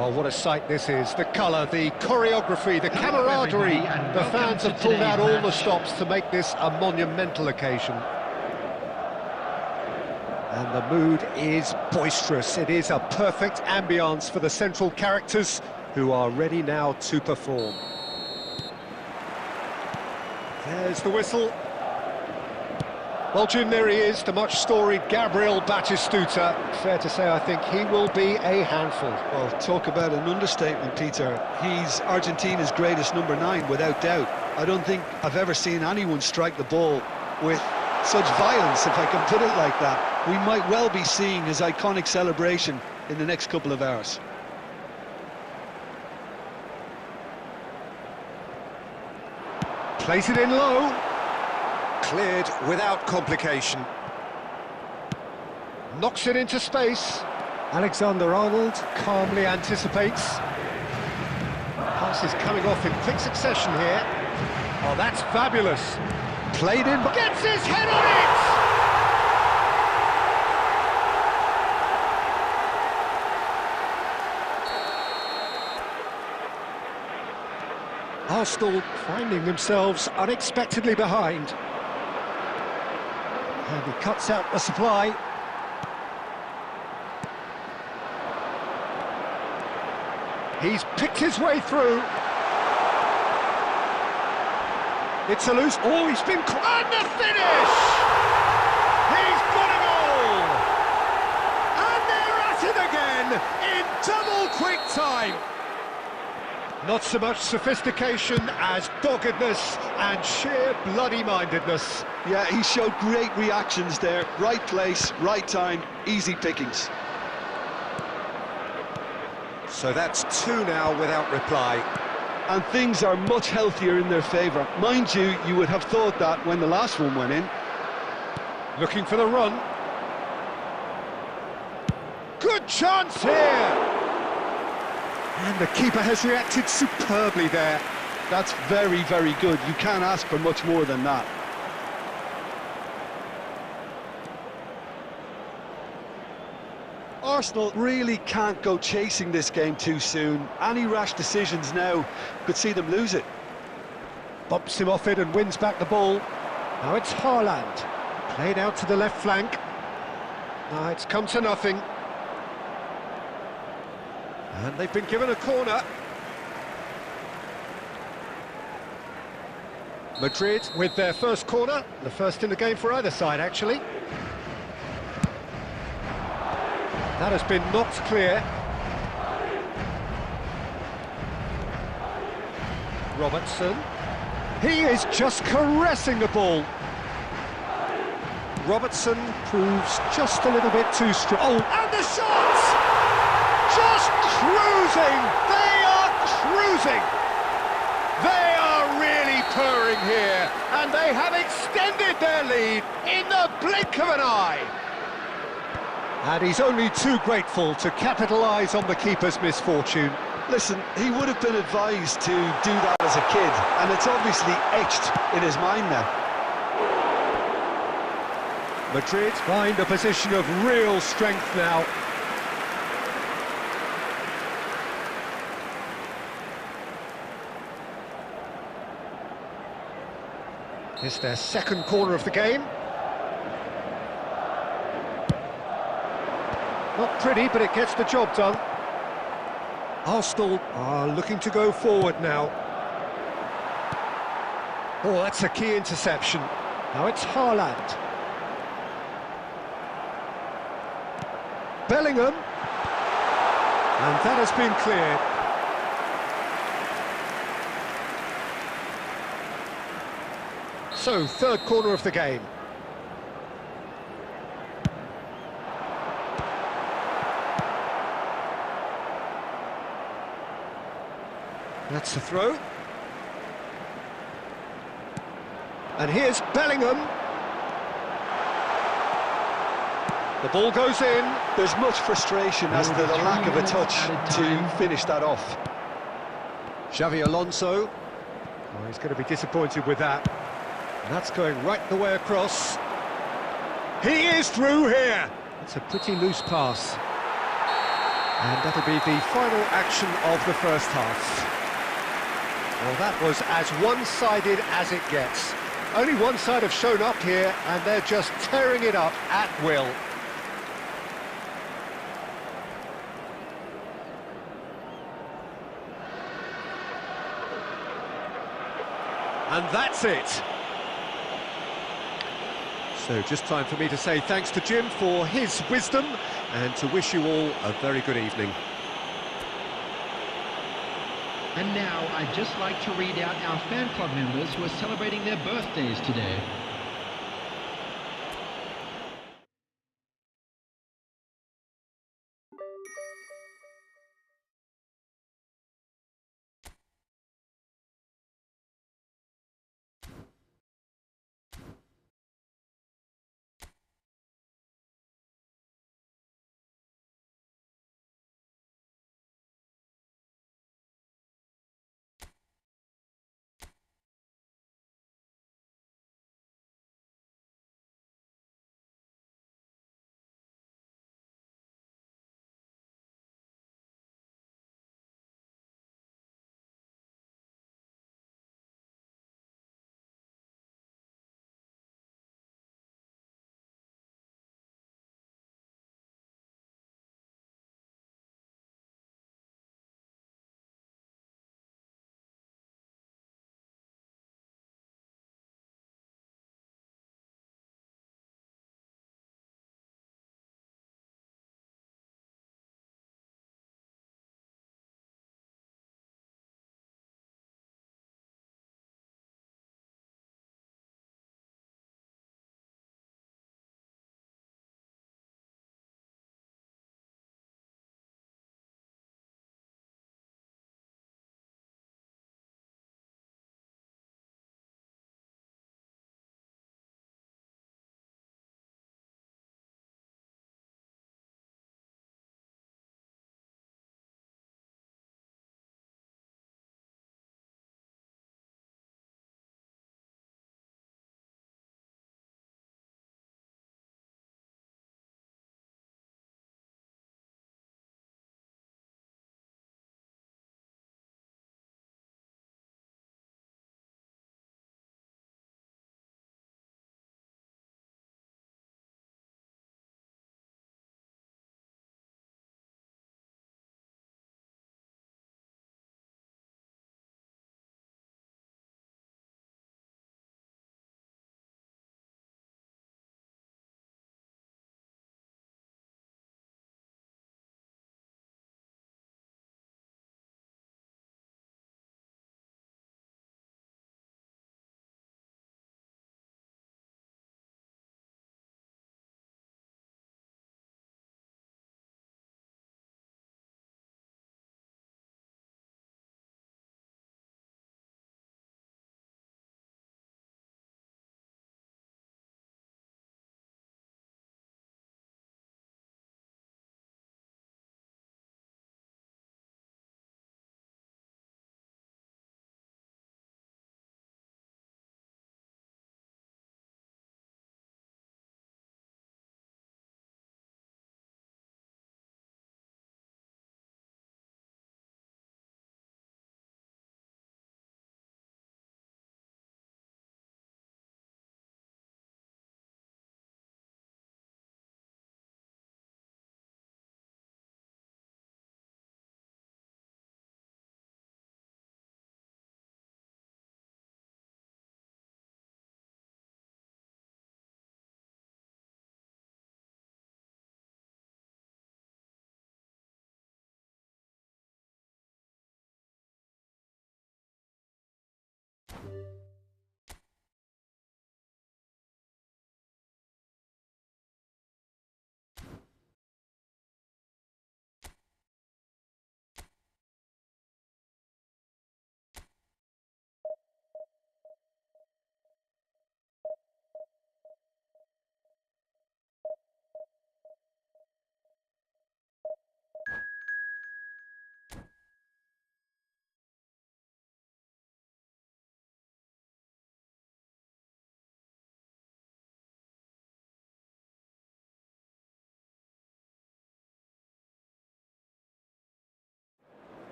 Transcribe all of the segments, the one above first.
Well, what a sight this is. The colour, the choreography, the camaraderie. The fans have pulled out all the stops to make this a monumental occasion. And the mood is boisterous. It is a perfect ambience for the central characters who are ready now to perform. There's the whistle. Well, Jim, there he is, the much-storied Gabriel Batistuta. Fair to say, I think he will be a handful. Well, talk about an understatement, Peter. He's Argentina's greatest number 9, without doubt. I don't think I've ever seen anyone strike the ball with such violence, if I can put it like that. We might well be seeing his iconic celebration in the next couple of hours. Plays it in low. Cleared without complication. Knocks it into space. Alexander-Arnold calmly anticipates. Pass is coming off in quick succession here. Oh, that's fabulous. Played in, gets his head on it! Arsenal finding themselves unexpectedly behind. And he cuts out the supply. He's picked his way through. It's a loose... Oh, he's been... And the finish! He's got a goal! And they're at it again in double quick time. Not so much sophistication as doggedness and sheer bloody-mindedness. Yeah, he showed great reactions there. Right place, right time, easy pickings. So that's 2 now without reply. And things are much healthier in their favour. Mind you, you would have thought that when the last one went in. Looking for the run. Good chance here! And the keeper has reacted superbly there. That's very, very good. You can't ask for much more than that. Arsenal really can't go chasing this game too soon. Any rash decisions now could see them lose it. Bumps him off it and wins back the ball. Now it's Haaland. Played out to the left flank. Now it's come to nothing. And they've been given a corner. Madrid with their first corner, the first in the game for either side, actually. That has been knocked clear. Robertson. He is just caressing the ball. Robertson proves just a little bit too strong. Oh, and the shots! Just cruising! They are cruising! They are really purring here, and they have extended their lead in the blink of an eye. And he's only too grateful to capitalise on the keeper's misfortune. Listen, he would have been advised to do that as a kid, and it's obviously etched in his mind now. Madrid find a position of real strength now. It's their second corner of the game. Not pretty, but it gets the job done. Arsenal are looking to go forward now. Oh, that's a key interception. Now it's Haaland. Bellingham. And that has been cleared. So, third corner of the game. That's the throw. And here's Bellingham. The ball goes in. There's much frustration as to the lack of a touch to finish that off. Xavi Alonso. Oh, he's going to be disappointed with that. And that's going right the way across. He is through here. It's a pretty loose pass. And that'll be the final action of the first half. Well, that was as one-sided as it gets. Only one side have shown up here, and they're just tearing it up at will. And that's it. So just time for me to say thanks to Jim for his wisdom and to wish you all a very good evening. And now I'd just like to read out our fan club members who are celebrating their birthdays today.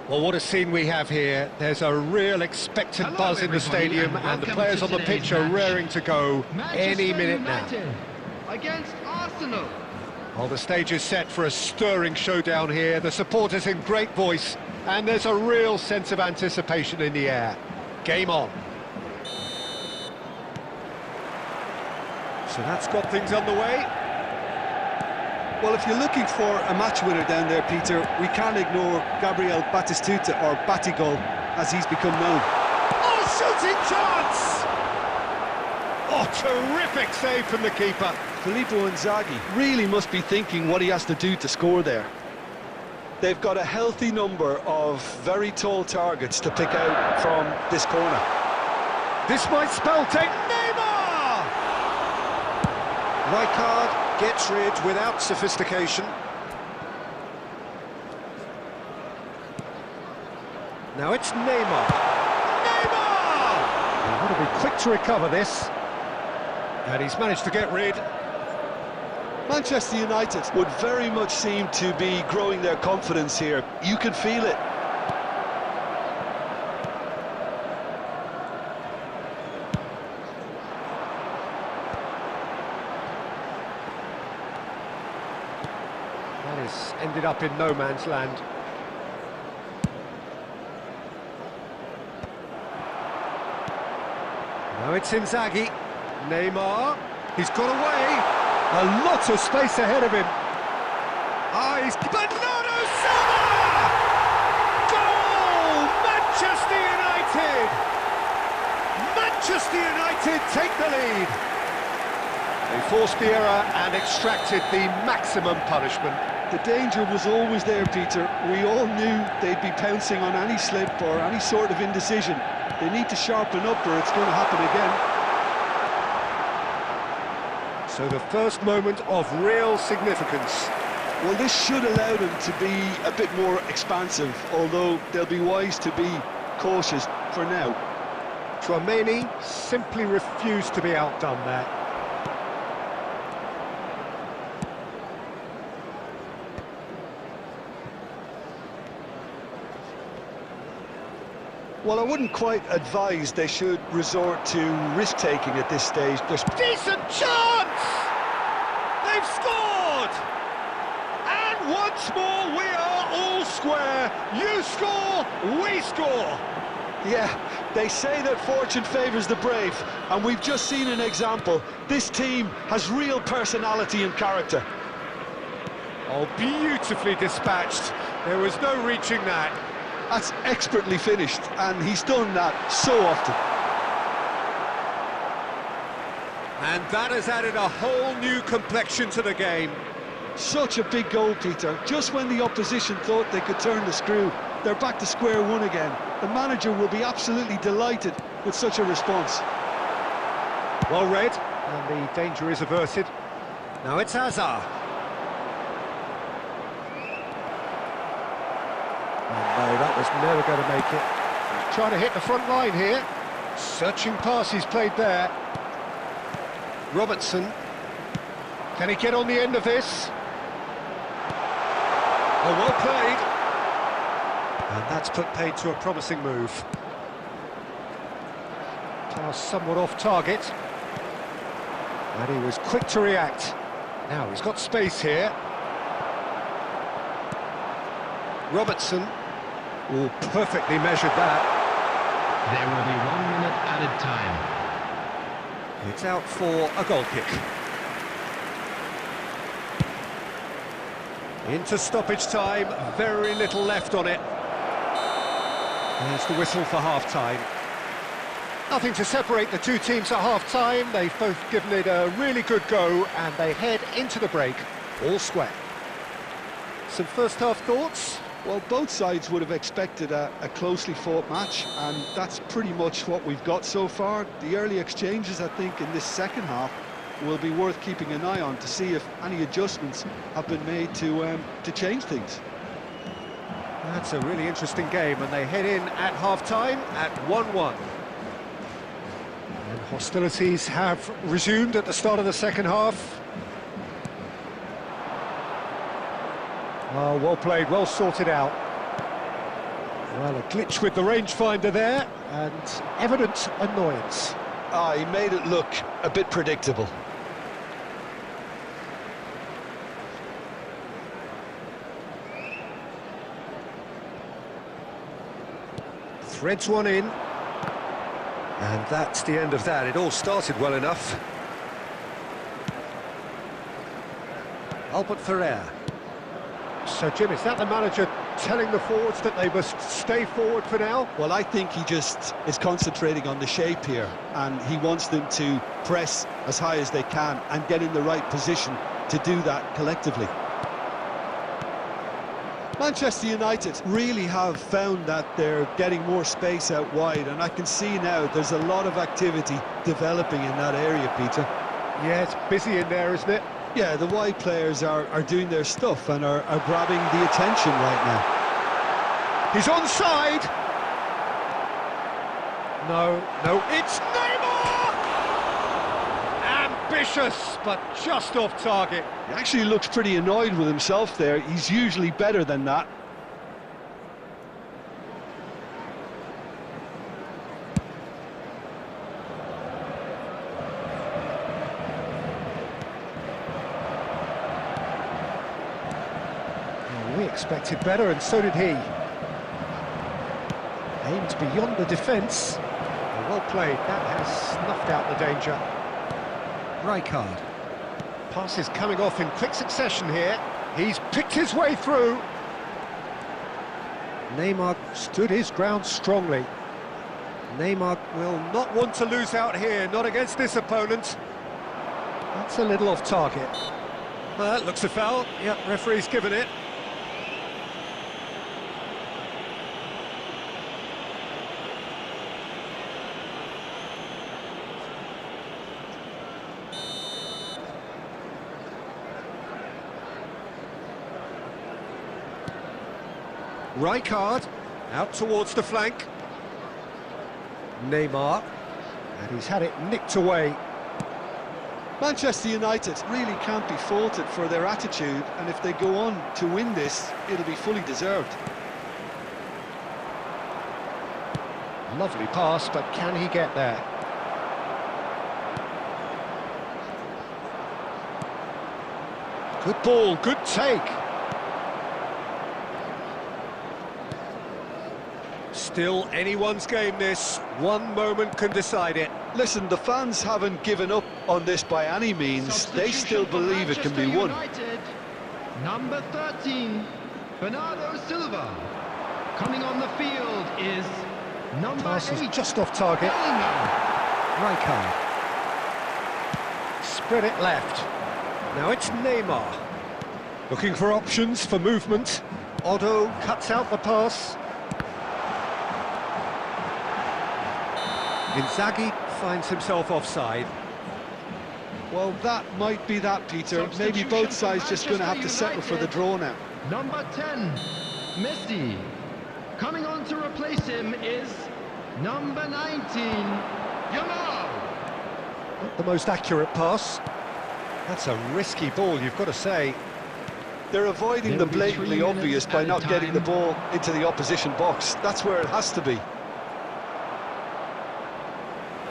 Well, what a scene we have here. There's a real expectant Hello, buzz in the everybody, stadium, and and the welcome players to on the today's pitch are match. raring to go any Manchester minute now. United against Arsenal. Well, the stage is set for a stirring showdown here. The supporters in great voice, and there's a real sense of anticipation in the air. Game on. So that's got things underway. Well, if you're looking for a match winner down there, Peter, we can't ignore Gabriel Batistuta, or Batigol, as he's become known. Oh, shooting chance! Oh, terrific save from the keeper. Filippo Inzaghi really must be thinking what he has to do to score there. They've got a healthy number of very tall targets to pick out from this corner. This might spell take Neymar! Rijkaard gets rid without sophistication. Now it's Neymar. Neymar! He's got to be quick to recover this. And he's managed to get rid. Manchester United would very much seem to be growing their confidence here. You can feel it. That has ended up in no man's land. Now it's Inzaghi. Neymar. He's got away. A lot of space ahead of him. Ah, he's... Bernardo Silva! Goal! Manchester United! Manchester United take the lead. They forced the error and extracted the maximum punishment. The danger was always there, Peter. We all knew they'd be pouncing on any slip or any sort of indecision. They need to sharpen up or it's going to happen again. So the first moment of real significance. Well, this should allow them to be a bit more expansive, although they'll be wise to be cautious for now. Tchouaméni simply refused to be outdone there. Well, I wouldn't quite advise they should resort to risk-taking at this stage. There's Decent chance! They've scored! And once more we are all square. You score, we score. Yeah, they say that fortune favours the brave, and we've just seen an example. This team has real personality and character. Oh, beautifully dispatched. There was no reaching that. That's expertly finished, and he's done that so often. And that has added a whole new complexion to the game. Such a big goal, Peter. Just when the opposition thought they could turn the screw, they're back to square one again. The manager will be absolutely delighted with such a response. Well read, and the danger is averted. Now it's Hazard. Oh, no, that was never going to make it. He's trying to hit the front line here. Searching pass he's played there. Robertson. Can he get on the end of this? Oh, well played. And that's put paid to a promising move. Pass somewhat off target. And he was quick to react. Now he's got space here. Robertson. Oh, perfectly measured that. There will be 1 minute added time. It's out for a goal kick. Into stoppage time, very little left on it. There's the whistle for half-time. Nothing to separate the two teams at half-time. They've both given it a really good go, and they head into the break, all square. Some first-half thoughts? Well, both sides would have expected a closely fought match, and that's pretty much what we've got so far. The early exchanges, I think, in this second half will be worth keeping an eye on to see if any adjustments have been made to change things. That's a really interesting game, and they head in at half-time at 1-1. And hostilities have resumed at the start of the second half. Oh, well played, well sorted out. Well, a glitch with the rangefinder there, and evident annoyance. Ah, he made it look a bit predictable. Threads one in. And that's the end of that. It all started well enough. Albert Ferrer. So, Jim, is that the manager telling the forwards that they must stay forward for now? Well, I think he just is concentrating on the shape here, and he wants them to press as high as they can and get in the right position to do that collectively. Manchester United really have found that they're getting more space out wide, and I can see now there's a lot of activity developing in that area, Peter. Yeah, it's busy in there, isn't it? Yeah, the wide players are doing their stuff and are grabbing the attention right now. He's onside! No, it's Neymar! Ambitious, but just off target. He actually looks pretty annoyed with himself there. He's usually better than that. We expected better, and so did he. Aimed beyond the defence. Well played, that has snuffed out the danger. Rijkaard. Passes coming off in quick succession here. He's picked his way through. Neymar stood his ground strongly. Neymar will not want to lose out here, not against this opponent. That's a little off target. That looks a foul. Yep, referee's given it. Rijkaard, out towards the flank. Neymar, and he's had it nicked away. Manchester United really can't be faulted for their attitude, and if they go on to win this, it'll be fully deserved. Lovely pass, but can he get there? Good ball, good take. Still anyone's game this. One moment can decide it. Listen, the fans haven't given up on this by any means. They still believe it can be won. United, number 13, Bernardo Silva. Coming on the field is number Pass is 8, just off target. Bellingham. Rijkaard. Spread it left. Now it's Neymar. Looking for options for movement. Otto cuts out the pass. Inzaghi finds himself offside. Well, that might be that, Peter. Maybe both sides just going to have to settle for the draw now. Number 10, Messi. Coming on to replace him is number 19, Yamal. Not the most accurate pass. That's a risky ball, you've got to say. They're avoiding the blatantly obvious by not getting the ball into the opposition box. That's where it has to be.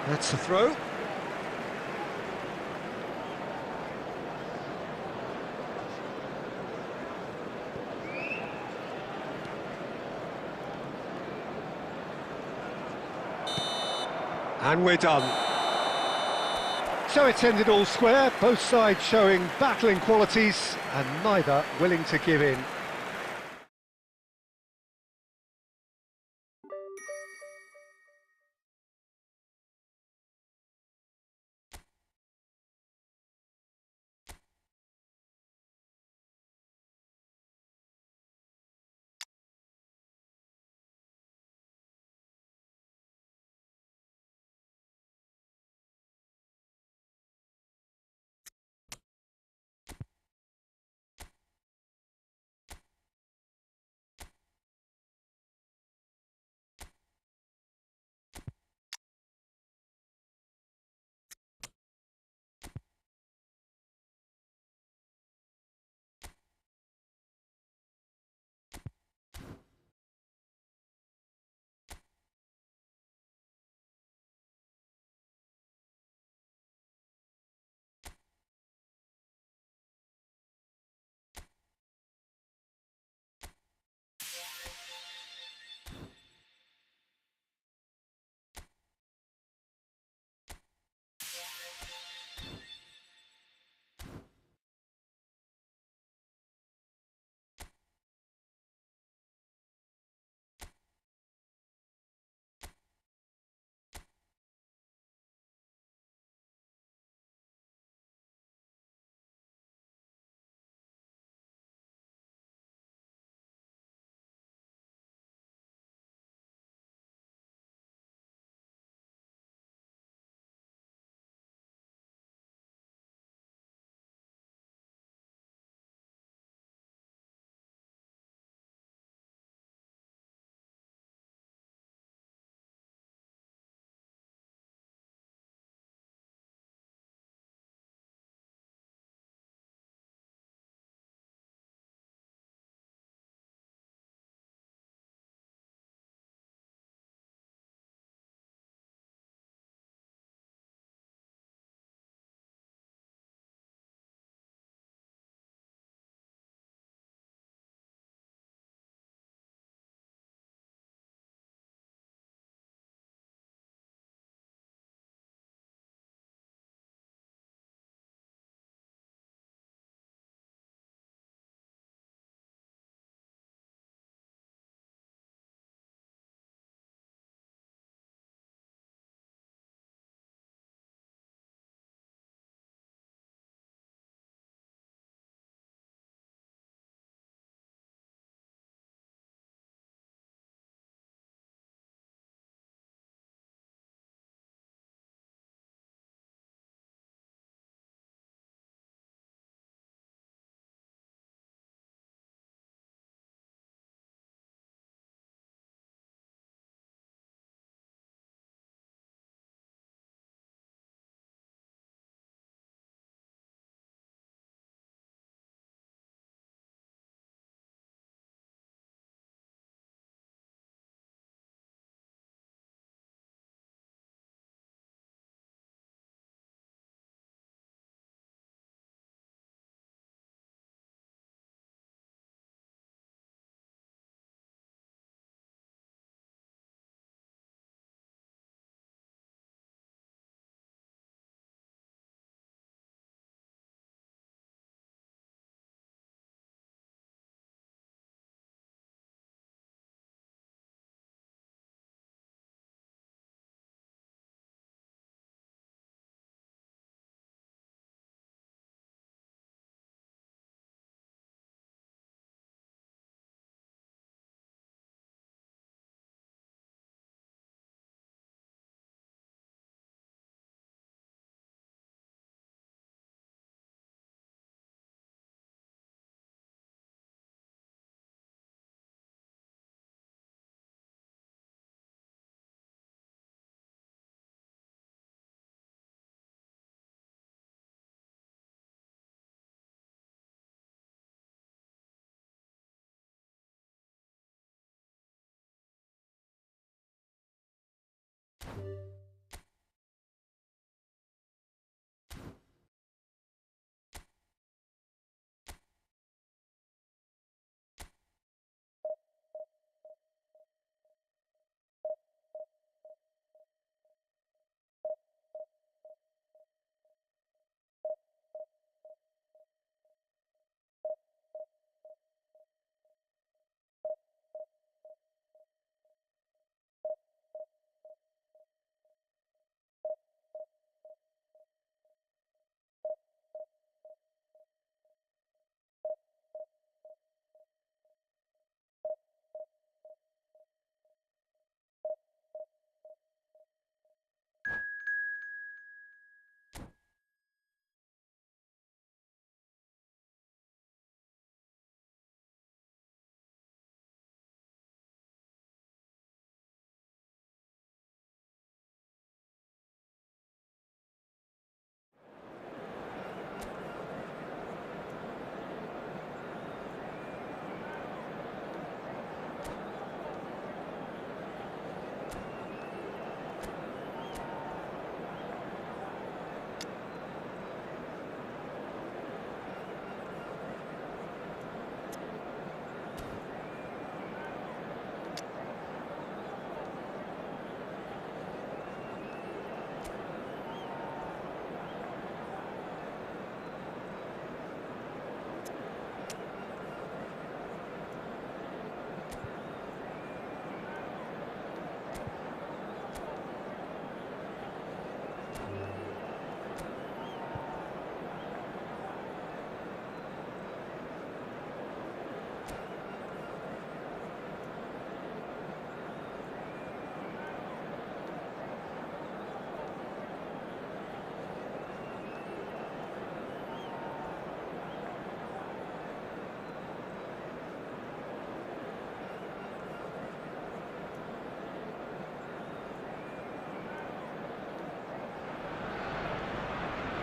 That's the throw. And we're done. So it's ended all square, both sides showing battling qualities and neither willing to give in.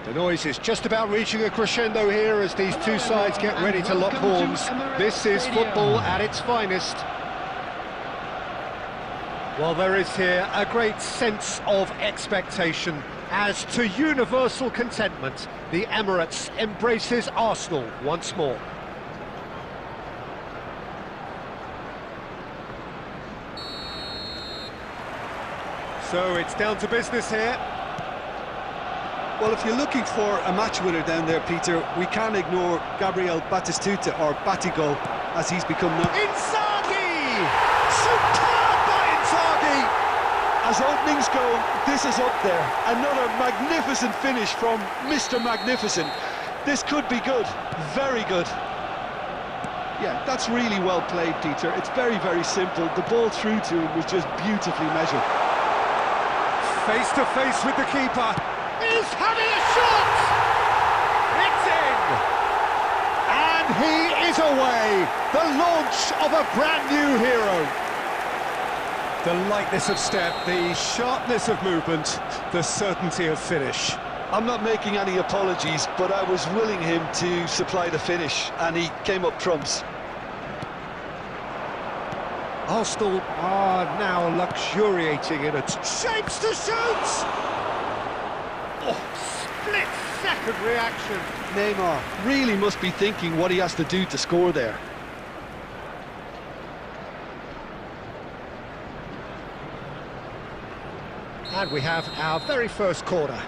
The noise is just about reaching a crescendo here as these two sides get ready to lock horns. This is football at its finest. Well, there is here a great sense of expectation as to universal contentment. The Emirates embraces Arsenal once more. So it's down to business here. Well, if you're looking for a match winner down there, Peter, we can't ignore Gabriel Batistuta, or Batigo, as he's become known. Inzaghi! Superb by Inzaghi! As openings go, this is up there. Another magnificent finish from Mr. Magnificent. This could be good, very good. Yeah, that's really well played, Peter. It's very, very simple. The ball through to him was just beautifully measured. Face to face with the keeper. Is having a shot! It's in! And he is away! The launch of a brand new hero. The lightness of step, the sharpness of movement, the certainty of finish. I'm not making any apologies, but I was willing him to supply the finish, and he came up trumps. Arsenal are now luxuriating in it. Shapes to shoot! Oh, split-second reaction. Neymar really must be thinking what he has to do to score there. And we have our very first corner.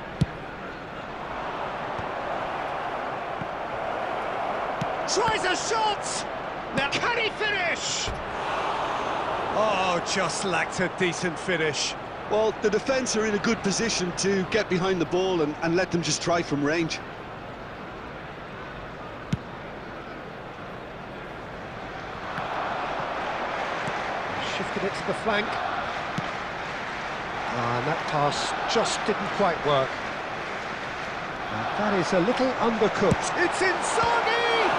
Tries a shot! Now can he finish? Oh, just lacked a decent finish. Well, the defence are in a good position to get behind the ball and let them just try from range. Shifted it to the flank. And that pass just didn't quite work. And that is a little undercooked. It's Inzaghi!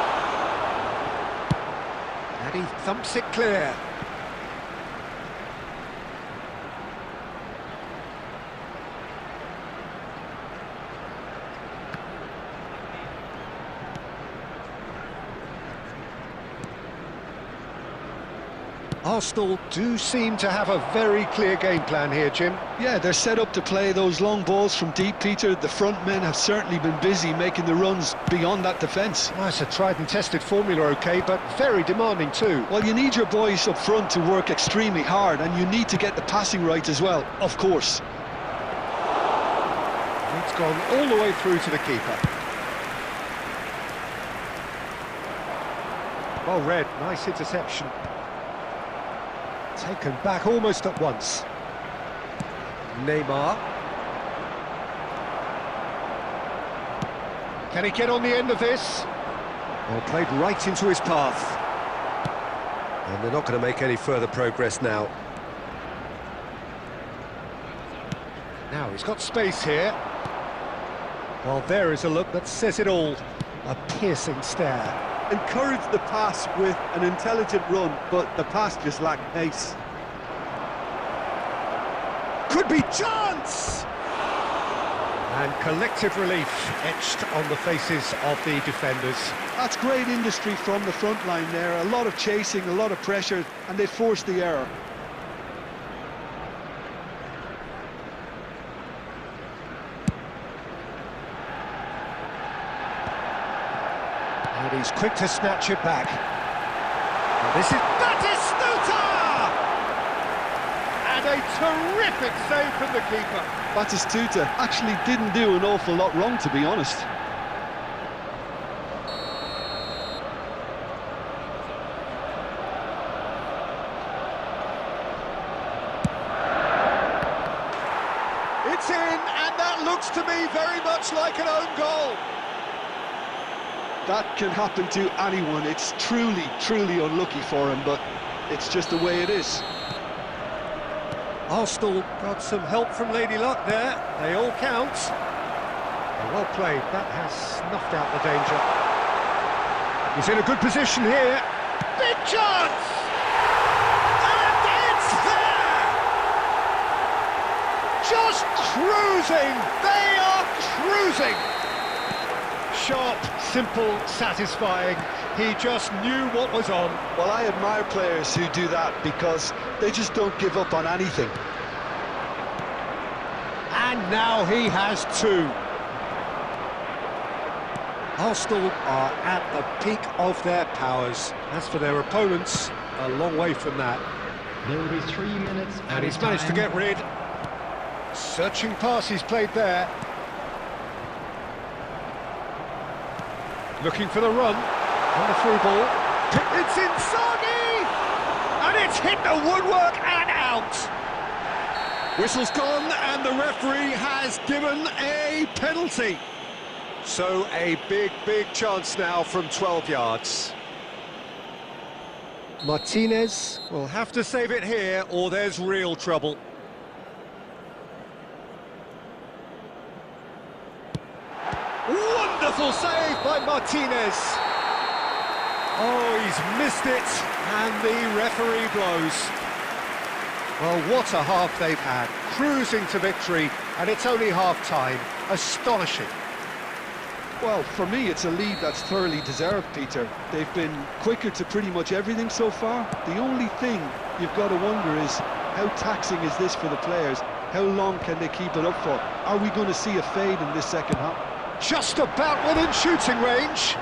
And he thumps it clear. Arsenal do seem to have a very clear game plan here, Jim. Yeah, they're set up to play those long balls from deep, Peter. The front men have certainly been busy making the runs beyond that defence. Well, it's a tried and tested formula, OK, but very demanding too. Well, you need your boys up front to work extremely hard, and you need to get the passing right as well, of course. It's gone all the way through to the keeper. Well read, nice interception. Taken back almost at once. Neymar. Can he get on the end of this? Well, played right into his path. And they're not going to make any further progress now. Now he's got space here. Well, there is a look that says it all. A piercing stare. Encourage the pass with an intelligent run, but the pass just lacked pace. Could be chance! And collective relief etched on the faces of the defenders. That's great industry from the front line there. A lot of chasing, a lot of pressure, and they forced the error. And he's quick to snatch it back. And this is Batistuta! And a terrific save from the keeper. Batistuta actually didn't do an awful lot wrong, to be honest. It's in, and that looks to me very much like an own goal. That can happen to anyone. It's truly, truly unlucky for him, but it's just the way it is. Arsenal got some help from Lady Luck there. They all count. Well played. That has snuffed out the danger. He's in a good position here. Big chance! And it's there! Just cruising! They are cruising! Sharp, simple, satisfying. He just knew what was on. Well, I admire players who do that because they just don't give up on anything. And now he has two. Arsenal are at the peak of their powers. As for their opponents, a long way from that. There will be 3 minutes. And he's managed to get rid. Searching pass he's played there. Looking for the run. On the through ball. It's Inzaghi! And it's hit the woodwork and out! Whistle's gone and the referee has given a penalty. So a big, big chance now from 12 yards. Martinez will have to save it here or there's real trouble. Wonderful save by Martinez. Oh, he's missed it, and the referee blows. Well, what a half they've had. Cruising to victory, and it's only half-time. Astonishing. Well, for me, it's a lead that's thoroughly deserved, Peter. They've been quicker to pretty much everything so far. The only thing you've got to wonder is, how taxing is this for the players? How long can they keep it up for? Are we going to see a fade in this second half? Just about within shooting range.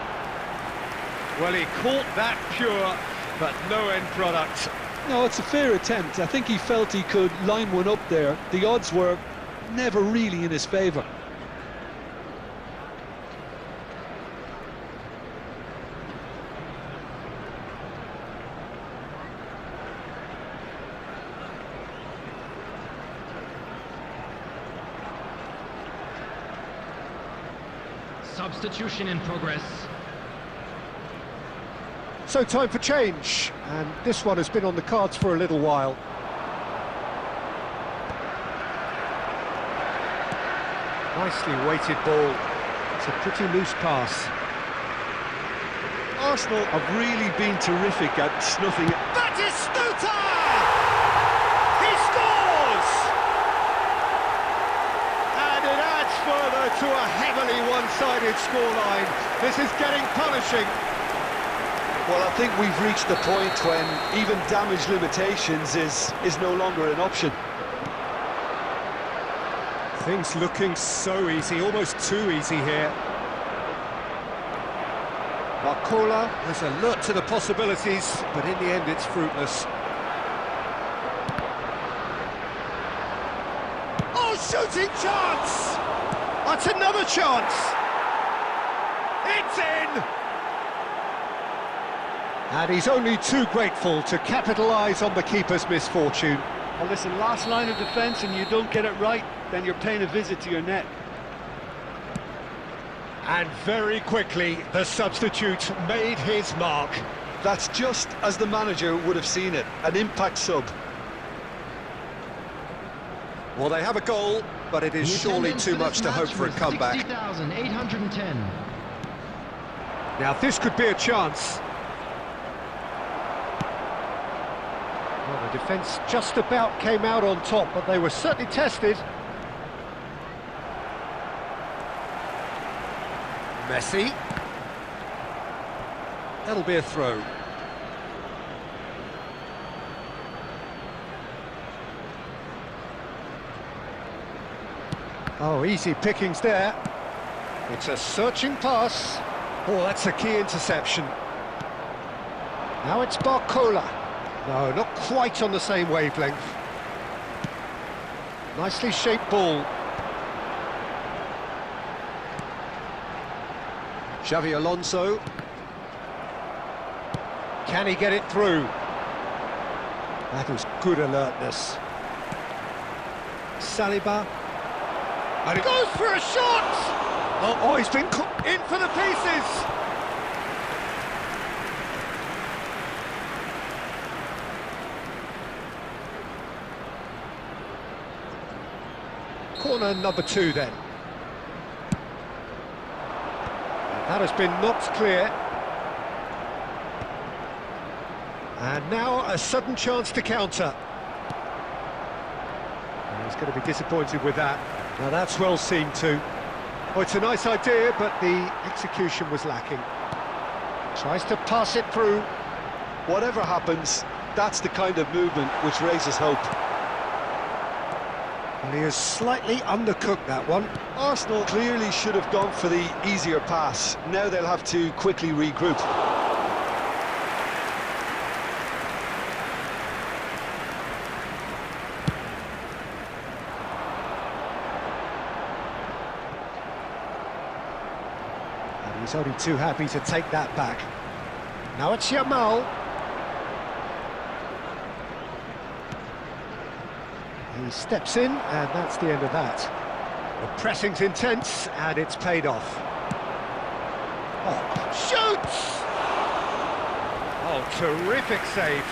Well, he caught that pure, but no end product. No, it's a fair attempt. I think he felt he could line one up there. The odds were never really in his favour. Substitution in progress. So time for change, and this one has been on the cards for a little while. Nicely weighted ball. It's a pretty loose pass. Arsenal have really been terrific at snuffing it. Batistuta! He scores! And it adds further to a heavily one-sided scoreline. This is getting punishing. Well, I think we've reached the point when even damage limitations is no longer an option. Things looking so easy, almost too easy here. Barcola is alert to the possibilities, but in the end it's fruitless. Oh, shooting chance! That's another chance! It's in! And he's only too grateful to capitalise on the keeper's misfortune. Well, listen, last line of defence and you don't get it right, then you're paying a visit to your net. And very quickly, the substitute made his mark. That's just as the manager would have seen it, an impact sub. Well, they have a goal, but it is surely too much to hope for a comeback. 60,810. Now, this could be a chance. Well, the defence just about came out on top, but they were certainly tested. Messi. That'll be a throw. Oh, easy pickings there. It's a searching pass. Oh, that's a key interception. Now it's Barcola. No, not quite on the same wavelength. Nicely shaped ball. Xavi Alonso. Can he get it through? That was good alertness. Saliba. And he goes for a shot! Oh, he's been in for the pieces! Corner number 2 then. That has been knocked clear. And now a sudden chance to counter. And he's going to be disappointed with that. Now that's well seen too. Oh, it's a nice idea, but the execution was lacking. Tries to pass it through. Whatever happens, that's the kind of movement which raises hope. And he has slightly undercooked that one. Arsenal clearly should have gone for the easier pass. Now they'll have to quickly regroup. And he's only too happy to take that back. Now it's Yamal. He steps in, and that's the end of that. The pressing's intense, and it's paid off. Oh, shoots! Oh, terrific save.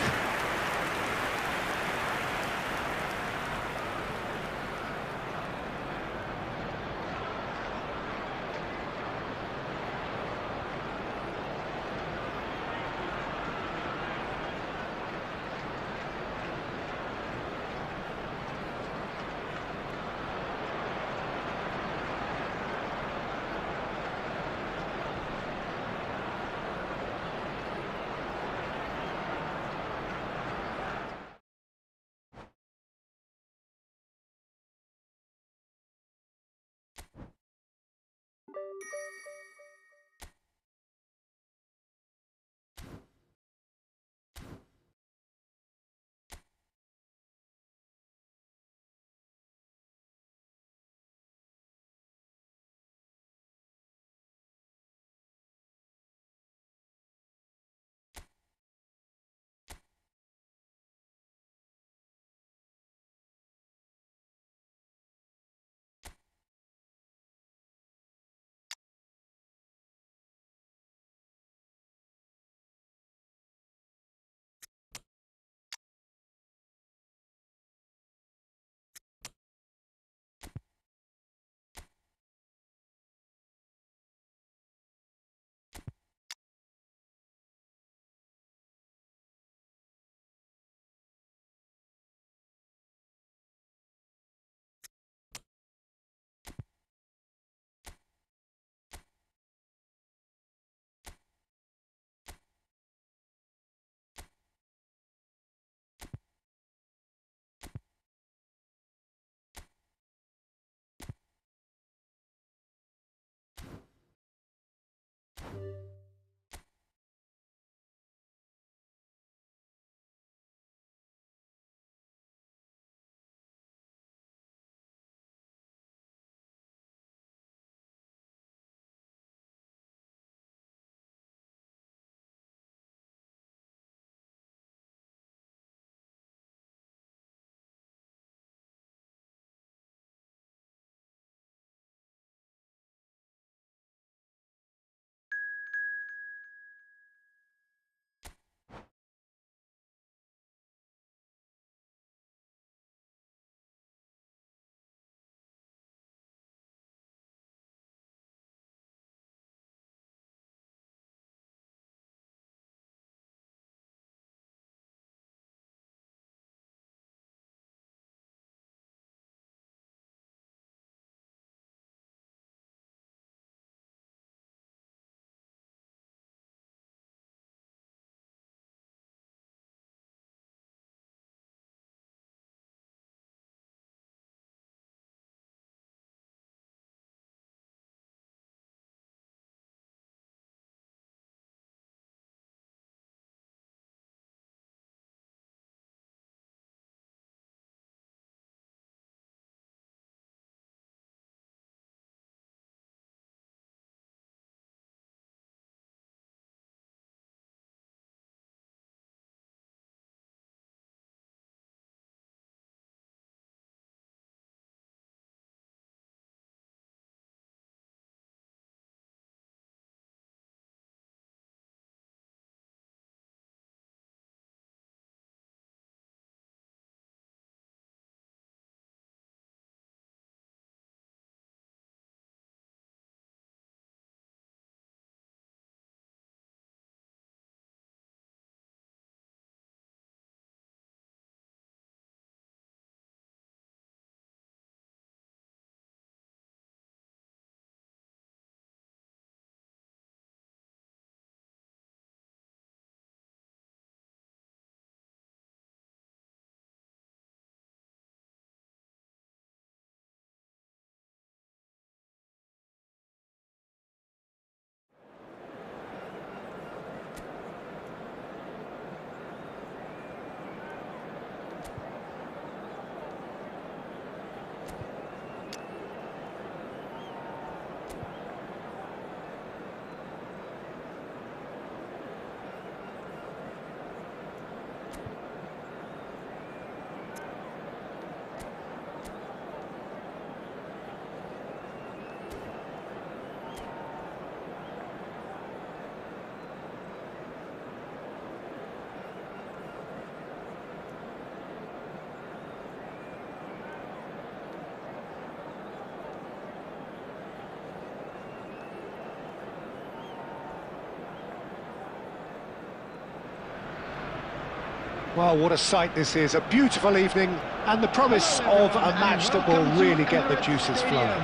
Well, what a sight this is. A beautiful evening and the promise of a match that will really get the juices flowing.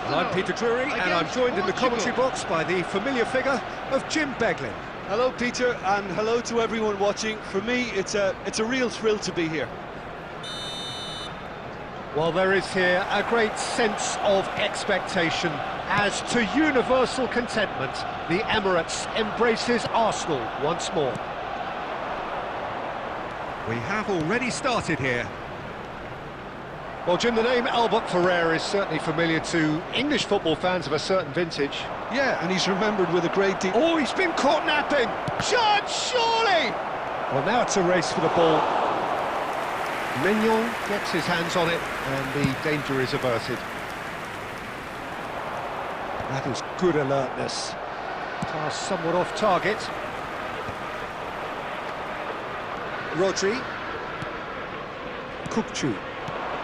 Well, I'm Peter Drury, and I'm joined in the commentary box by the familiar figure of Jim Beglin. Hello, Peter, and hello to everyone watching. For me, it's a real thrill to be here. Well, there is here a great sense of expectation as to universal contentment. The Emirates embraces Arsenal once more. We have already started here. Well, Jim, the name Albert Ferrer is certainly familiar to English football fans of a certain vintage. Yeah, and he's remembered with a great deal. Oh, he's been caught napping! Chance, surely! Well, now it's a race for the ball. Mignon gets his hands on it, and the danger is averted. That is good alertness. Pass somewhat off target. Rodri. Kupchu.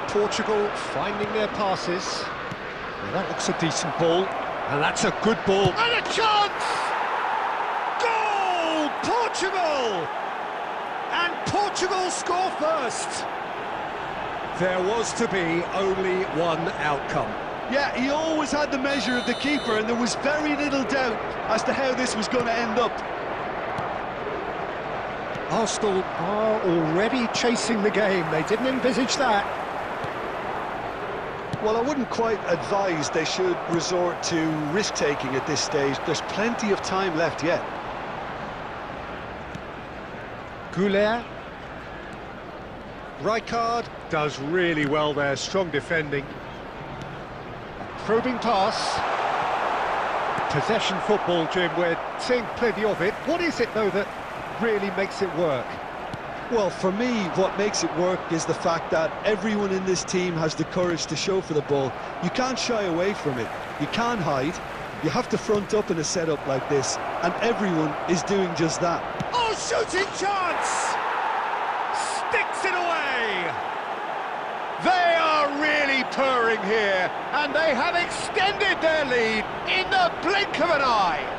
Portugal finding their passes. Now that looks a decent ball, and that's a good ball. And a chance! Goal! Portugal! And Portugal score first. There was to be only one outcome. Yeah, he always had the measure of the keeper, and there was very little doubt as to how this was going to end up. Arsenal are already chasing the game. They didn't envisage that. Well, I wouldn't quite advise they should resort to risk-taking at this stage. There's plenty of time left yet. Goulet. Rijkaard does really well there, strong defending. Probing pass. Possession football, Jim, we're seeing plenty of it. What is it, though, that really makes it work? Well, for me, what makes it work is the fact that everyone in this team has the courage to show for the ball. You can't shy away from it. You can't hide. You have to front up in a setup like this, and everyone is doing just that. Oh, shooting chance! Sticks it away! They are really purring here, and they have extended their lead in the blink of an eye.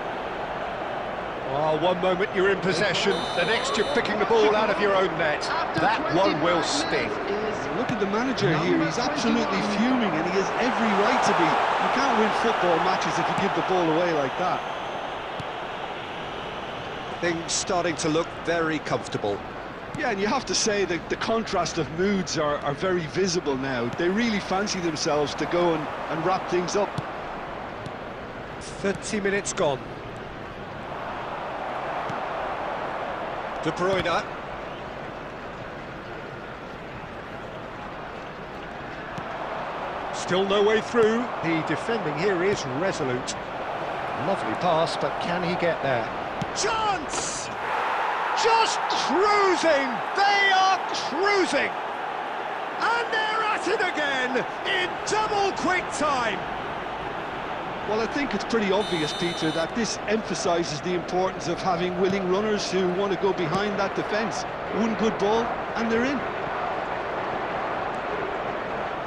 Oh, one moment you're in possession, the next you're picking the ball out of your own net. That one will sting. Look at the manager here, he's absolutely fuming, and he has every right to be. You can't win football matches if you give the ball away like that. Things starting to look very comfortable. Yeah, and you have to say that the contrast of moods are very visible now. They really fancy themselves to go and wrap things up. 30 minutes gone. De Bruyne. Still no way through. The defending here is resolute. Lovely pass, but can he get there? Chance! Just cruising! They are cruising! And they're at it again in double quick time! Well, I think it's pretty obvious, Peter, that this emphasises the importance of having willing runners who want to go behind that defence. One good ball, and they're in.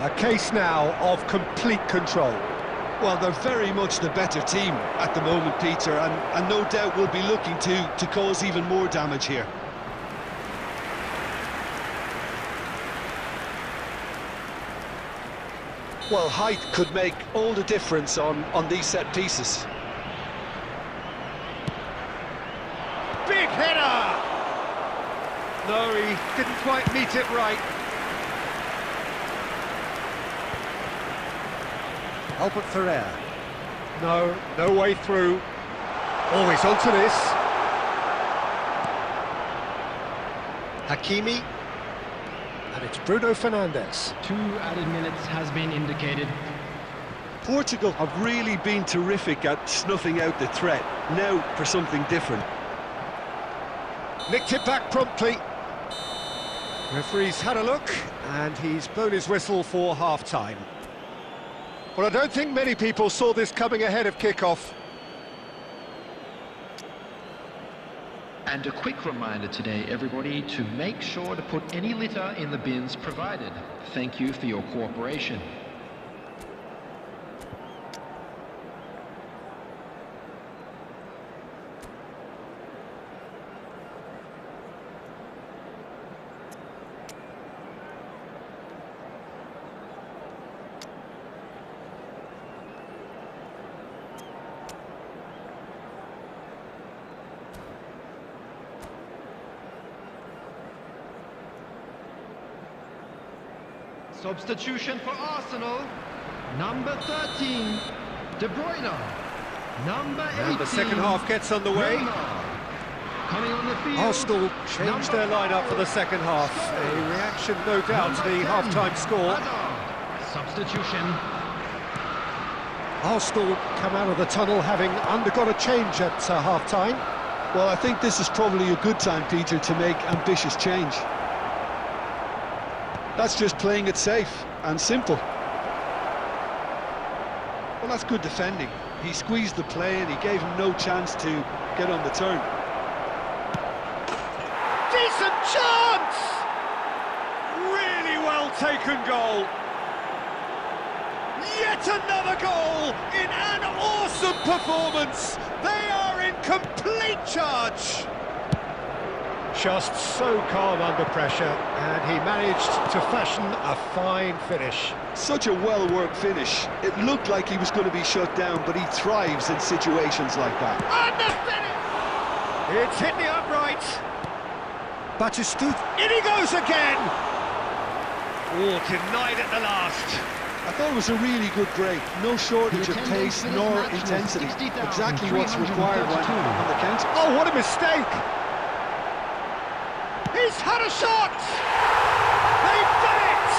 A case now of complete control. Well, they're very much the better team at the moment, Peter, and no doubt will be looking to cause even more damage here. Well, height could make all the difference on these set pieces. Big header! No, he didn't quite meet it right. Albert Ferrer. No way through. Oh, he's onto this. Hakimi. And it's Bruno Fernandes. 2 added minutes has been indicated. Portugal have really been terrific at snuffing out the threat. Now for something different. Nicked it back promptly. Referee's had a look, and he's blown his whistle for half-time. Well, I don't think many people saw this coming ahead of kick-off. And a quick reminder today, everybody, to make sure to put any litter in the bins provided. Thank you for your cooperation. Substitution for Arsenal. Number 13, De Bruyne. Number 18. And the second half gets underway. Coming on the field. Arsenal changed their lineup for the second half. A reaction, no doubt, to the half-time score. Substitution. Arsenal come out of the tunnel having undergone a change at half-time. Well, I think this is probably a good time, Peter, to make ambitious change. That's just playing it safe and simple. Well, that's good defending. He squeezed the play and he gave him no chance to get on the turn. Decent chance! Really well taken goal. Yet another goal in an awesome performance. They are in complete charge. Just so calm under pressure, and he managed to fashion a fine finish. Such a well-worked finish. It looked like he was going to be shut down, but he thrives in situations like that. And the finish! It's hit the upright. Batistuta, in he goes again! Oh, denied at the last. I thought it was a really good break. No shortage of pace nor intensity. Exactly what's required on the counter. Oh, what a mistake! He's had a shot! They've done it!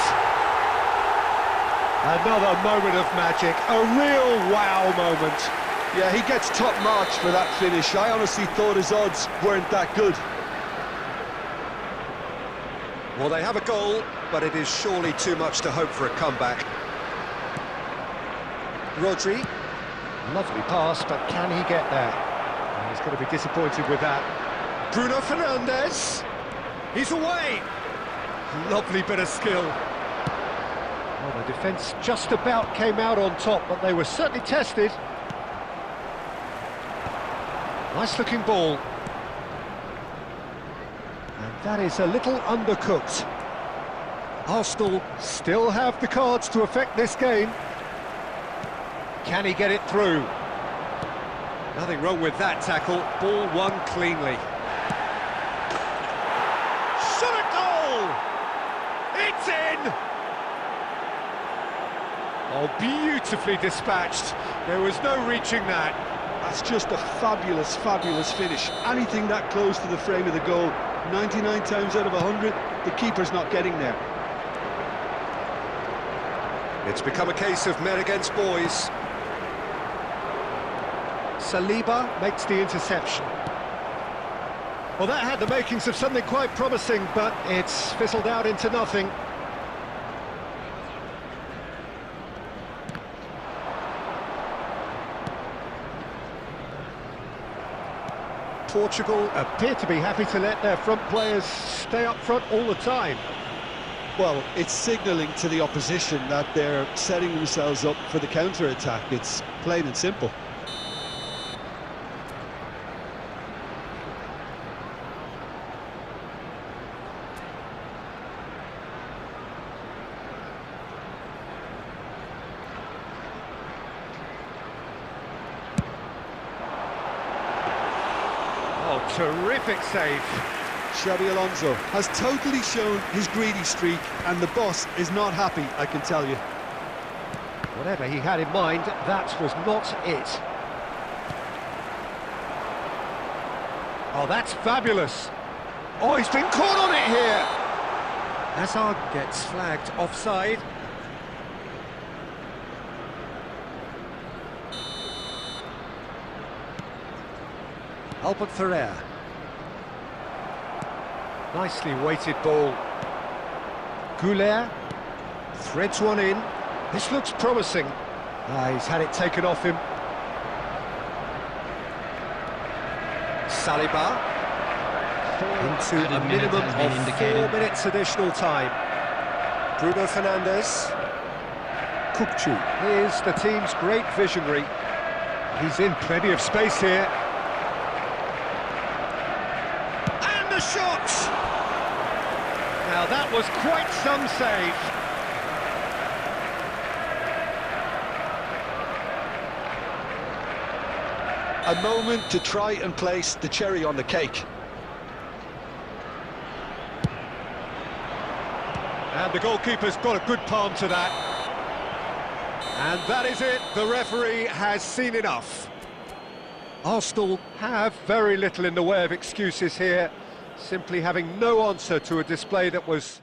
Another moment of magic, a real wow moment. Yeah, he gets top marks for that finish. I honestly thought his odds weren't that good. Well, they have a goal, but it is surely too much to hope for a comeback. Rodri, lovely pass, but can he get there? He's going to be disappointed with that. Bruno Fernandes, he's away! Lovely bit of skill. Well, the defence just about came out on top, but they were certainly tested. Nice looking ball. And that is a little undercooked. Arsenal still have the cards to affect this game. Can he get it through? Nothing wrong with that tackle. Ball won cleanly. Shot a goal! It's in! Oh, beautifully dispatched. There was no reaching that. That's just a fabulous, fabulous finish. Anything that close to the frame of the goal, 99 times out of 100, the keeper's not getting there. It's become a case of men against boys. Saliba makes the interception. Well, that had the makings of something quite promising, but it's fizzled out into nothing. Portugal appear to be happy to let their front players stay up front all the time. Well, it's signalling to the opposition that they're setting themselves up for the counter-attack. It's plain and simple. Oh, terrific save. Xabi Alonso has totally shown his greedy streak, and the boss is not happy, I can tell you. Whatever he had in mind, that was not it. Oh, that's fabulous. Oh, he's been caught on it here. Hazard gets flagged offside. Albert Ferrer. Nicely weighted ball. Goulet threads one in. This looks promising. He's had it taken off him. Saliba into a minimum of 4 minutes additional time. Bruno Fernandes. Kukçu. Here's the team's great visionary. He's in plenty of space here. And the shot! Now that was quite some save. A moment to try and place the cherry on the cake. And the goalkeeper's got a good palm to that. And that is it, the referee has seen enough. Arsenal have very little in the way of excuses here, simply having no answer to a display that was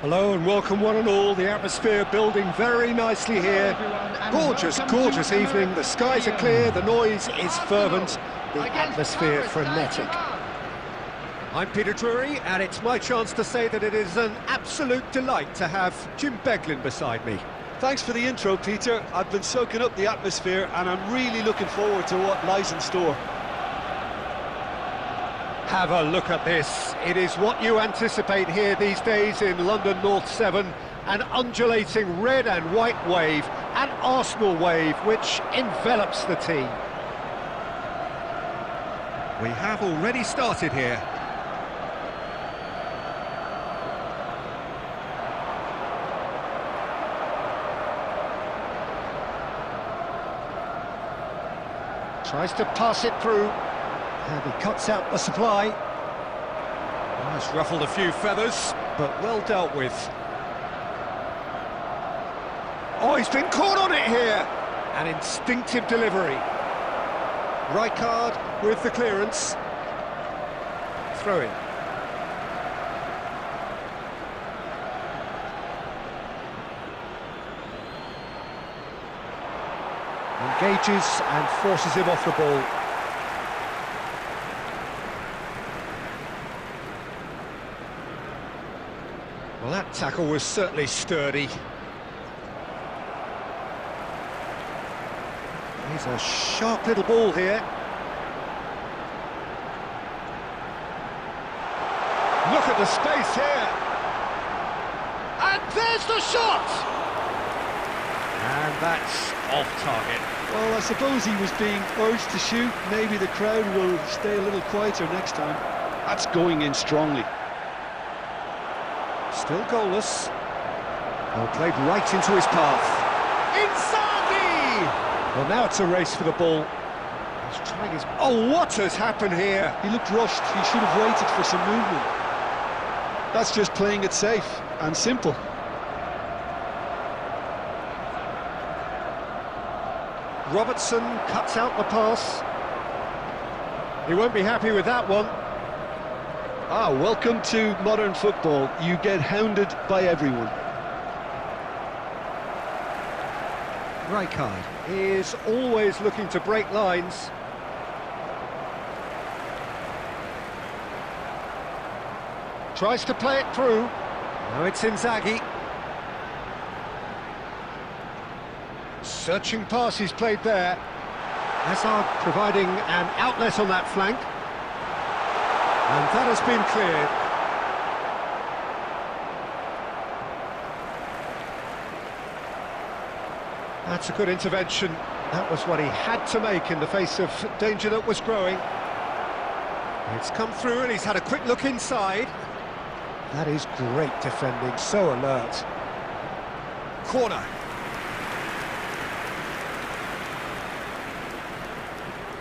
Hello and welcome one and all. The atmosphere building very nicely here. Gorgeous, gorgeous evening. The skies are clear, the noise is fervent, the atmosphere frenetic. I'm Peter Drury, and it's my chance to say that it is an absolute delight to have Jim Beglin beside me. Thanks for the intro, Peter. I've been soaking up the atmosphere and I'm really looking forward to what lies in store. Have a look at this. It is what you anticipate here these days in London North 7. An undulating red and white wave, an Arsenal wave which envelops the team. We have already started here. Tries to pass it through. And he cuts out the supply. Oh, it's ruffled a few feathers, but well dealt with. Oh, he's been caught on it here! An instinctive delivery. Rijkaard with the clearance. Throw in. Engages and forces him off the ball. Well, that tackle was certainly sturdy. He's a sharp little ball here. Look at the space here. And there's the shot! And that's off target. Well, I suppose he was being urged to shoot. Maybe the crowd will stay a little quieter next time. That's going in strongly. Still goalless. Well, played right into his path. Inzaghi! Well, now it's a race for the ball. He's trying his... Oh, what has happened here? He looked rushed. He should have waited for some movement. That's just playing it safe and simple. Robertson cuts out the pass. He won't be happy with that one. Ah, welcome to modern football. You get hounded by everyone. Rijkaard is always looking to break lines. Tries to play it through. Now it's Inzaghi. Searching pass he's played there. Hazard providing an outlet on that flank. And that has been cleared. That's a good intervention. That was what he had to make in the face of danger that was growing. It's come through and he's had a quick look inside. That is great defending, so alert. Corner.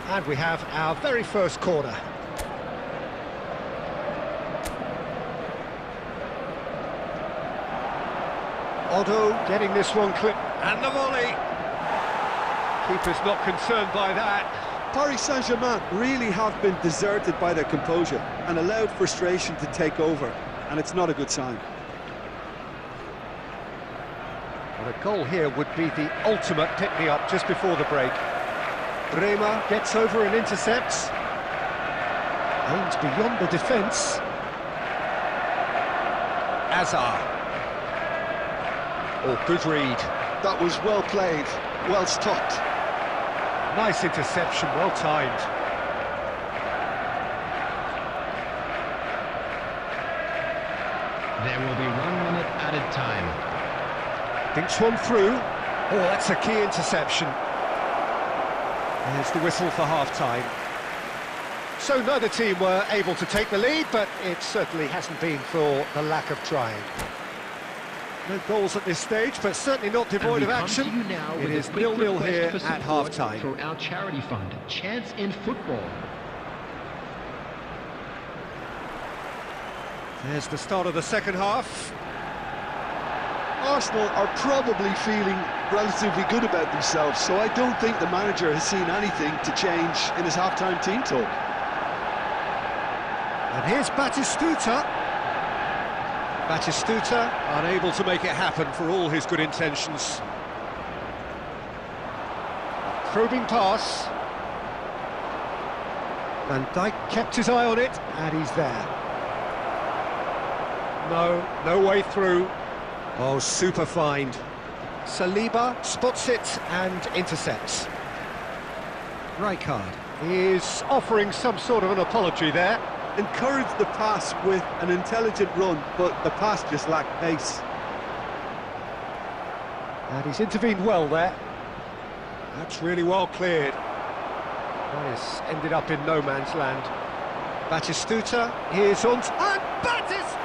And we have our very first corner. Otto getting this one clipped, and the volley! Keeper's not concerned by that. Paris Saint-Germain really have been deserted by their composure and allowed frustration to take over, and it's not a good sign. Well, a goal here would be the ultimate pick-me-up just before the break. Bremer gets over and intercepts. Aims beyond the defence. Hazard. Oh, good read. That was well played, well stopped. Nice interception, well timed. There will be 1 minute added time. Thinks one through. Oh, that's a key interception. There's the whistle for half-time. So neither team were able to take the lead, but it certainly hasn't been for the lack of trying. No goals at this stage, but certainly not devoid of action. You now it with is a quick 0-0 request here for at support half-time. for our charity fund, Chance in Football. There's the start of the second half. Arsenal are probably feeling relatively good about themselves, so I don't think the manager has seen anything to change in his half-time team talk. And here's Batistuta. Batistuta, unable to make it happen for all his good intentions. Probing pass. Van Dijk kept his eye on it, and he's there. No way through. Oh, super find. Saliba spots it and intercepts. Rijkaard is offering some sort of an apology there. Encouraged the pass with an intelligent run, but the pass just lacked pace. And he's intervened well there. That's really well cleared. That has ended up in no man's land. Batistuta, here's on, and Batis!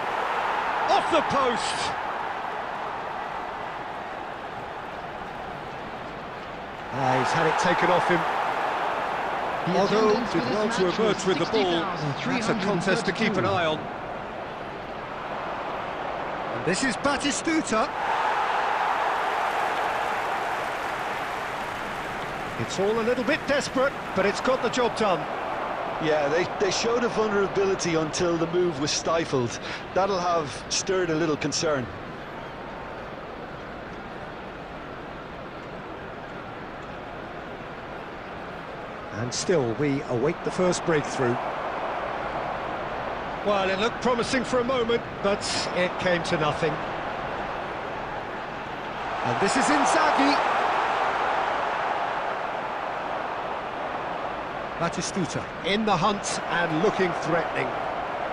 Off the post! He's had it taken off him. Although did well to emerge with the ball. That's a contest to keep an eye on. And this is Batistuta. It's all a little bit desperate, but it's got the job done. Yeah, they showed a vulnerability until the move was stifled. That'll have stirred a little concern. And still, we await the first breakthrough. Well, it looked promising for a moment, but it came to nothing. And this is Inzaghi. Batistuta in the hunt and looking threatening.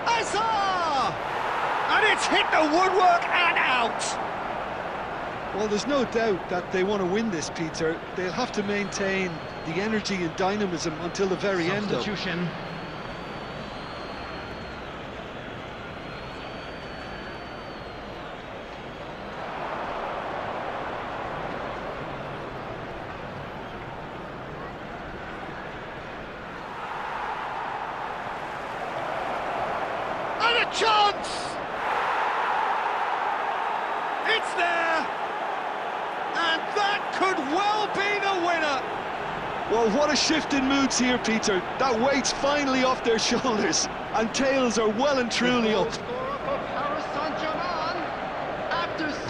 Azar! And it's hit the woodwork and out! Well, there's no doubt that they want to win this, Peter. They'll have to maintain the energy and dynamism until the very end. Substitution. And a chance! It's there! And that could well be the winner! Well, what a shift in moods here, Peter. That weight's finally off their shoulders, and tails are well and truly up.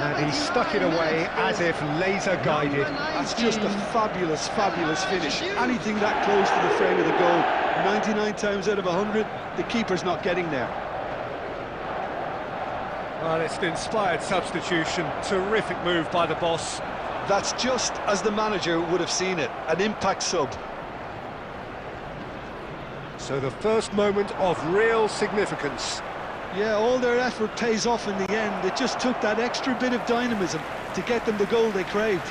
And he stuck it away as if laser-guided. That's just a fabulous, fabulous finish. Anything that close to the frame of the goal, 99 times out of 100, the keeper's not getting there. Well, it's an inspired substitution. Terrific move by the boss. That's just as the manager would have seen it, an impact sub. So the first moment of real significance. Yeah, all their effort pays off in the end. It just took that extra bit of dynamism to get them the goal they craved.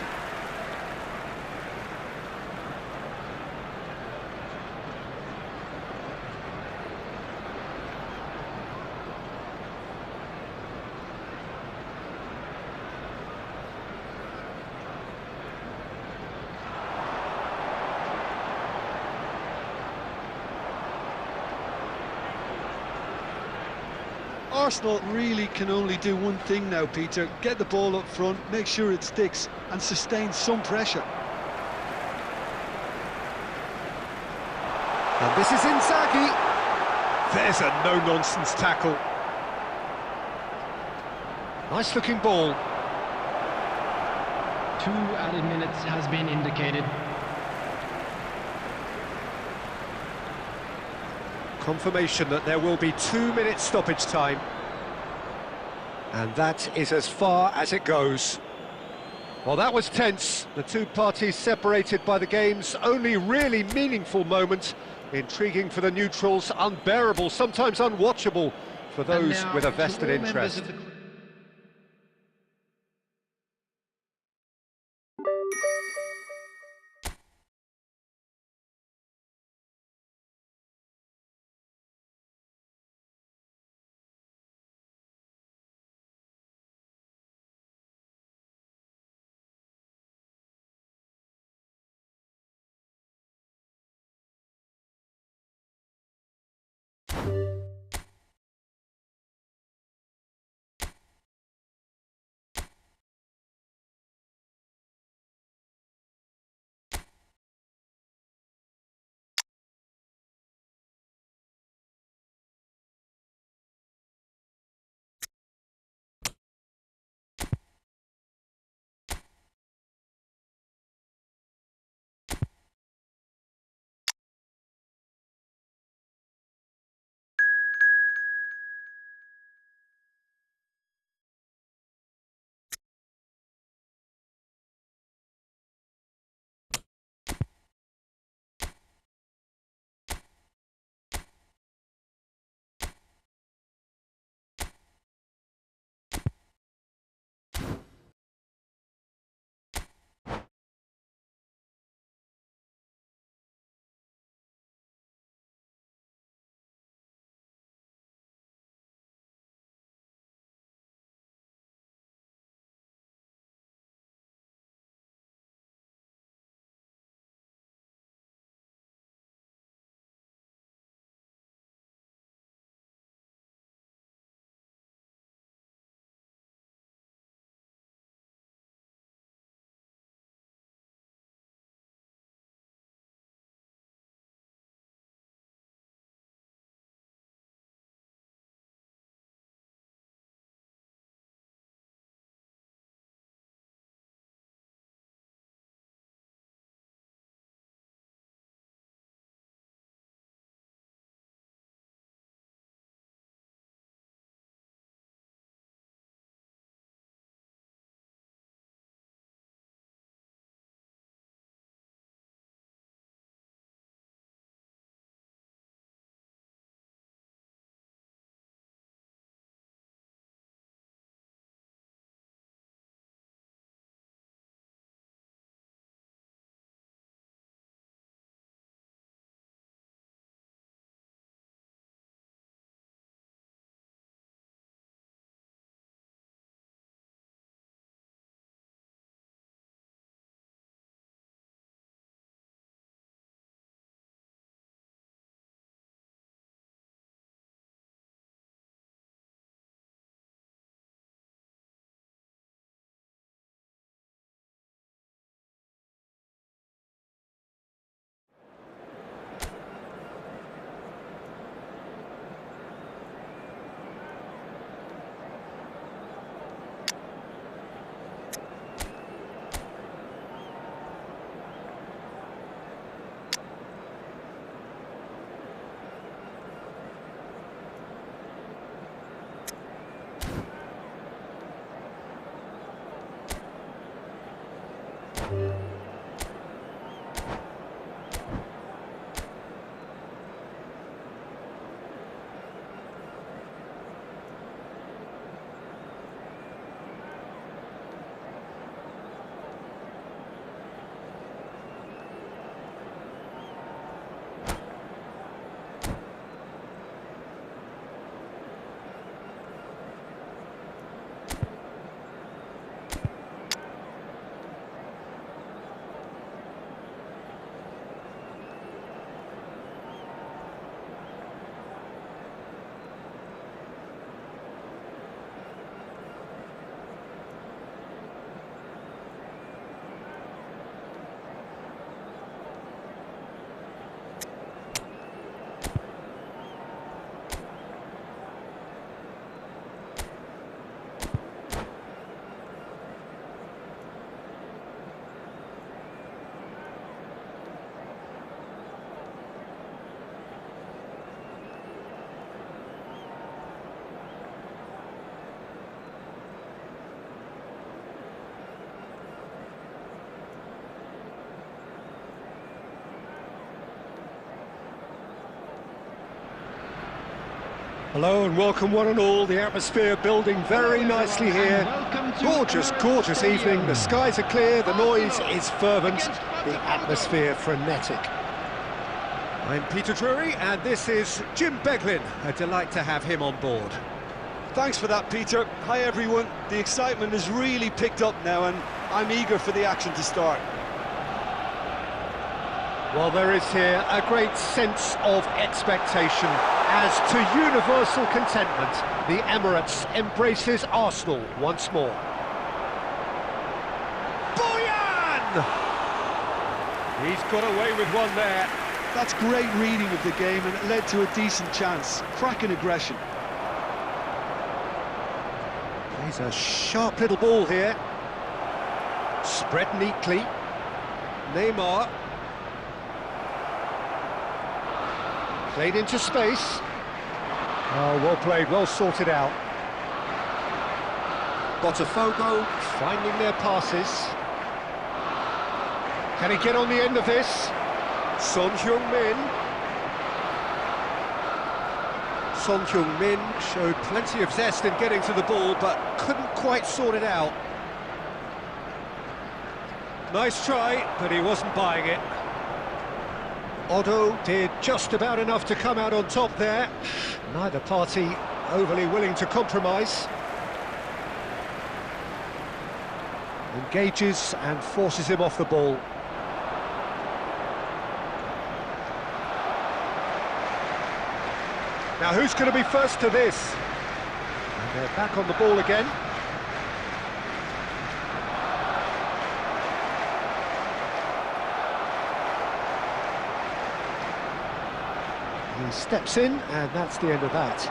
Arsenal really can only do one thing now, Peter. Get the ball up front, make sure it sticks, and sustain some pressure. And this is Inzaghi. There's a no-nonsense tackle. Nice-looking ball. 2 added minutes has been indicated. Confirmation that there will be 2 minutes stoppage time. And that is as far as it goes. Well, that was tense. The two parties separated by the game's only really meaningful moment. Intriguing for the neutrals, unbearable, sometimes unwatchable for those with a vested interest. Hello and welcome one and all, the atmosphere building very nicely here. Gorgeous, gorgeous evening, the skies are clear, the noise is fervent, the atmosphere frenetic. I'm Peter Drury and this is Jim Beglin, a delight to have him on board. Thanks for that, Peter. Hi, everyone. The excitement has really picked up now, and I'm eager for the action to start. Well, there is here a great sense of expectation as to universal contentment. The Emirates embraces Arsenal once more. Boyan! He's got away with one there. That's great reading of the game, and it led to a decent chance. Cracking aggression. He's a sharp little ball here. Spread neatly. Neymar. Played into space. Oh, well played, well sorted out. Botafogo finding their passes. Can he get on the end of this? Son Heung-min. Son Heung-min showed plenty of zest in getting to the ball, but couldn't quite sort it out. Nice try, but he wasn't buying it. Otto did just about enough to come out on top there. Neither party overly willing to compromise. Engages and forces him off the ball. Now who's going to be first to this? And they're back on the ball again. He steps in, and that's the end of that.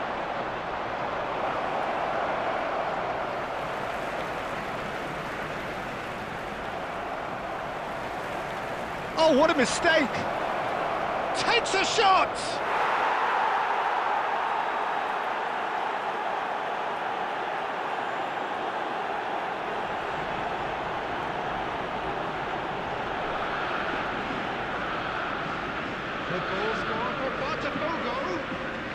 Oh, what a mistake! Takes a shot! The goal scorer for Botafogo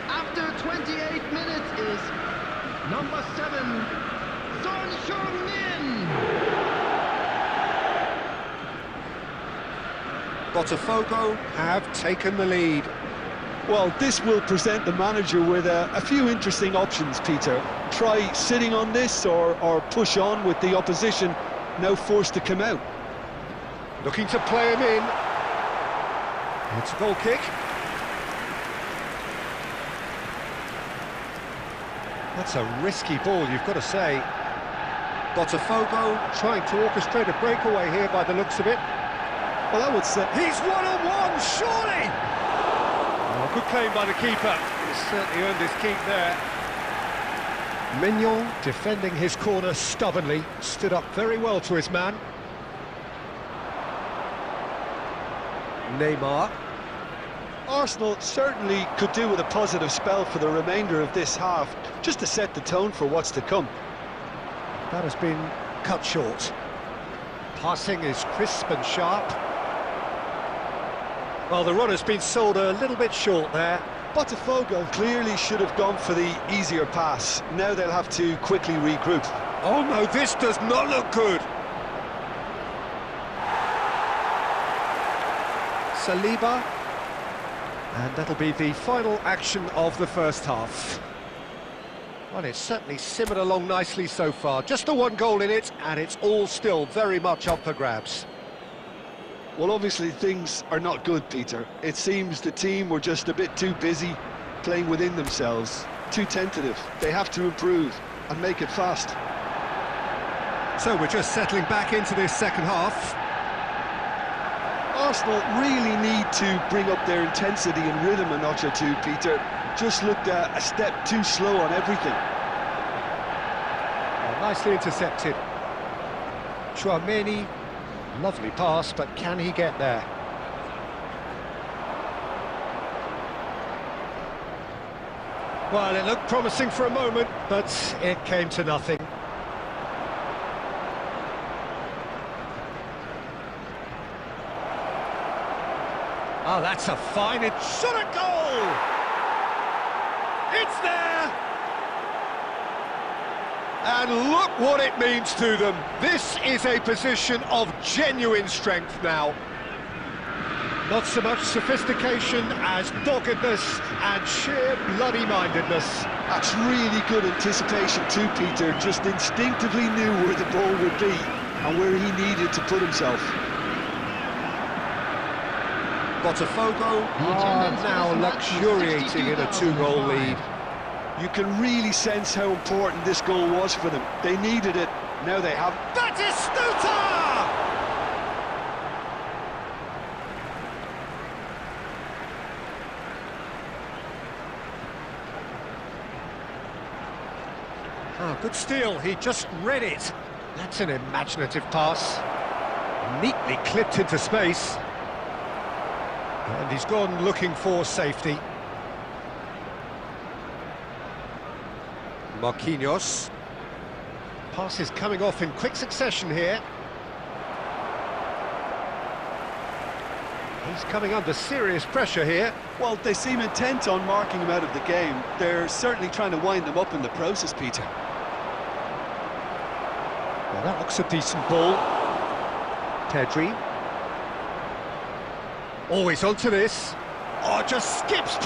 after 28 minutes is number 7, Son Heung-min. Botafogo have taken the lead. Well, this will present the manager with a few interesting options, Peter. Try sitting on this or push on with the opposition now forced to come out. Looking to play him in. It's a goal kick. That's a risky ball, you've got to say. Botafogo trying to orchestrate a breakaway here by the looks of it. Well, I would say... He's one-on-one, surely! Oh, good claim by the keeper. He's certainly earned his keep there. Mignon, defending his corner stubbornly, stood up very well to his man. Neymar. Arsenal certainly could do with a positive spell for the remainder of this half, just to set the tone for what's to come. That has been cut short. Passing is crisp and sharp. Well, the run has been sold a little bit short there. Botafogo clearly should have gone for the easier pass. Now they'll have to quickly regroup. Oh no, this does not look good. Saliba. And that'll be the final action of the first half. Well, it's certainly simmered along nicely so far. Just the one goal in it, and it's all still very much up for grabs. Well, obviously things are not good, Peter. It seems the team were just a bit too busy playing within themselves, too tentative. They have to improve and make it fast. So we're just settling back into this second half. Arsenal really need to bring up their intensity and rhythm a notch or two, Peter. Just looked a step too slow on everything. Well, nicely intercepted. Chouameni, lovely pass, but can he get there? Well, it looked promising for a moment, but it came to nothing. Oh, that's a fine, it shot a goal! It's there! And look what it means to them. This is a position of genuine strength now. Not so much sophistication as doggedness and sheer bloody-mindedness. That's really good anticipation too, Peter. Just instinctively knew where the ball would be and where he needed to put himself. Botafogo are now luxuriating in a 2-goal lead. You can really sense how important this goal was for them. They needed it, now they have. That is Stuta! Oh, good steal, he just read it. That's an imaginative pass. Neatly clipped into space. And he's gone looking for safety. Marquinhos. Pass is coming off in quick succession here. He's coming under serious pressure here. Well, they seem intent on marking him out of the game. They're certainly trying to wind them up in the process, Peter. Well, that looks a decent ball. Pedri. Always onto this. Oh, just skips